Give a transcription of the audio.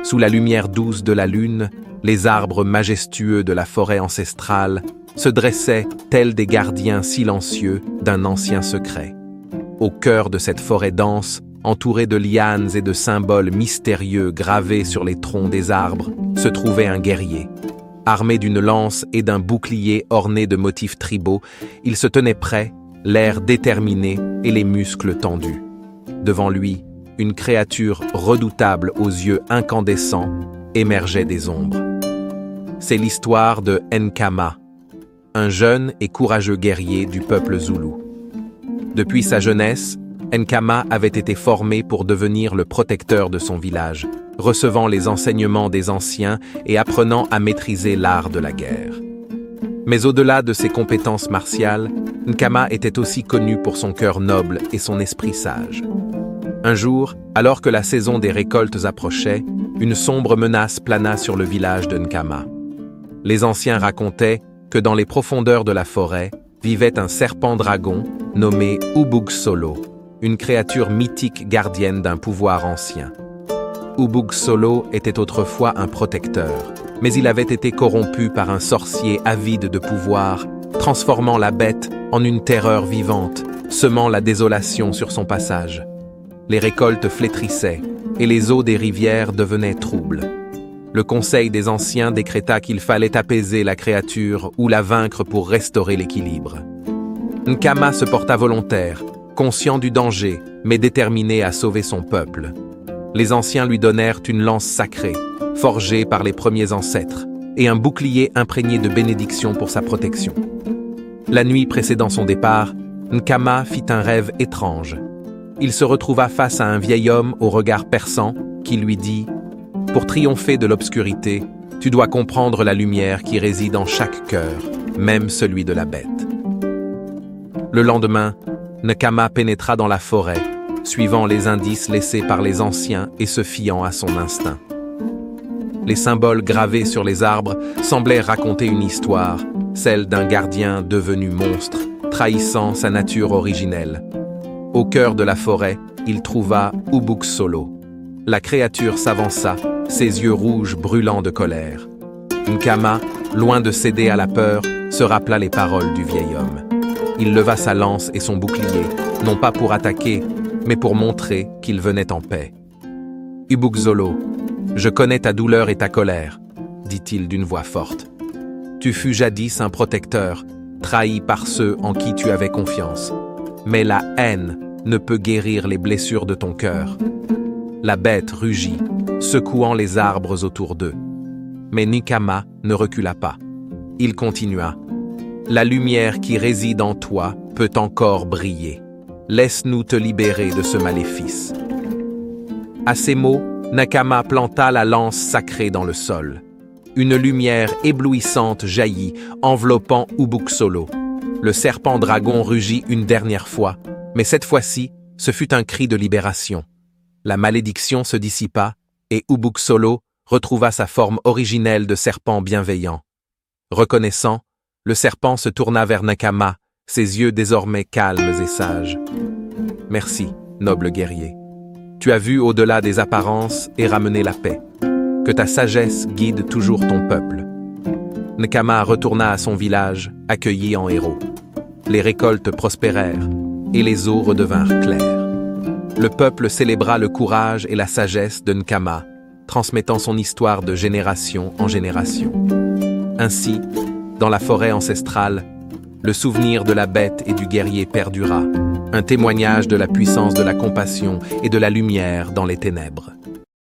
Sous la lumière douce de la lune, les arbres majestueux de la forêt ancestrale se dressaient tels des gardiens silencieux d'un ancien secret. Au cœur de cette forêt dense, entourée de lianes et de symboles mystérieux gravés sur les troncs des arbres, se trouvait un guerrier. Armé d'une lance et d'un bouclier orné de motifs tribaux, il se tenait prêt, l'air déterminé et les muscles tendus. Devant lui, une créature redoutable aux yeux incandescents émergeait des ombres. C'est l'histoire de Nkama, un jeune et courageux guerrier du peuple zoulou. Depuis sa jeunesse, Nkama avait été formé pour devenir le protecteur de son village, recevant les enseignements des anciens et apprenant à maîtriser l'art de la guerre. Mais au-delà de ses compétences martiales, Nkama était aussi connu pour son cœur noble et son esprit sage. Un jour, alors que la saison des récoltes approchait, une sombre menace plana sur le village de Nkama. Les anciens racontaient que dans les profondeurs de la forêt vivait un serpent-dragon nommé Ubugsolo, une créature mythique gardienne d'un pouvoir ancien. Ubugsolo était autrefois un protecteur, mais il avait été corrompu par un sorcier avide de pouvoir, transformant la bête en une terreur vivante, semant la désolation sur son passage. Les récoltes flétrissaient, et les eaux des rivières devenaient troubles. Le conseil des anciens décréta qu'il fallait apaiser la créature ou la vaincre pour restaurer l'équilibre. Nkama se porta volontaire, conscient du danger, mais déterminé à sauver son peuple. Les anciens lui donnèrent une lance sacrée, forgée par les premiers ancêtres, et un bouclier imprégné de bénédictions pour sa protection. La nuit précédant son départ, Nkama fit un rêve étrange. Il se retrouva face à un vieil homme au regard perçant qui lui dit « Pour triompher de l'obscurité, tu dois comprendre la lumière qui réside en chaque cœur, même celui de la bête. » Le lendemain, Nkama pénétra dans la forêt, suivant les indices laissés par les anciens et se fiant à son instinct. Les symboles gravés sur les arbres semblaient raconter une histoire, celle d'un gardien devenu monstre, trahissant sa nature originelle. Au cœur de la forêt, il trouva Ubugsolo. La créature s'avança, ses yeux rouges brûlant de colère. Nkama, loin de céder à la peur, se rappela les paroles du vieil homme. Il leva sa lance et son bouclier, non pas pour attaquer, mais pour montrer qu'il venait en paix. « Ubugsolo, je connais ta douleur et ta colère, » dit-il d'une voix forte. « Tu fus jadis un protecteur, trahi par ceux en qui tu avais confiance. Mais la haine ne peut guérir les blessures de ton cœur. » La bête rugit, secouant les arbres autour d'eux. Mais Nkama ne recula pas. Il continua. « La lumière qui réside en toi peut encore briller. Laisse-nous te libérer de ce maléfice. » À ces mots, Nkama planta la lance sacrée dans le sol. Une lumière éblouissante jaillit, enveloppant Ubugsolo. Le serpent-dragon rugit une dernière fois, mais cette fois-ci, ce fut un cri de libération. La malédiction se dissipa et Ubugsolo retrouva sa forme originelle de serpent bienveillant. Reconnaissant, le serpent se tourna vers Nkama, ses yeux désormais calmes et sages. « Merci, noble guerrier. Tu as vu au-delà des apparences et ramené la paix. Que ta sagesse guide toujours ton peuple. » Nkama retourna à son village, accueilli en héros. Les récoltes prospérèrent et les eaux redevinrent claires. Le peuple célébra le courage et la sagesse de Nkama, transmettant son histoire de génération en génération. Ainsi, dans la forêt ancestrale, le souvenir de la bête et du guerrier perdura, un témoignage de la puissance de la compassion et de la lumière dans les ténèbres.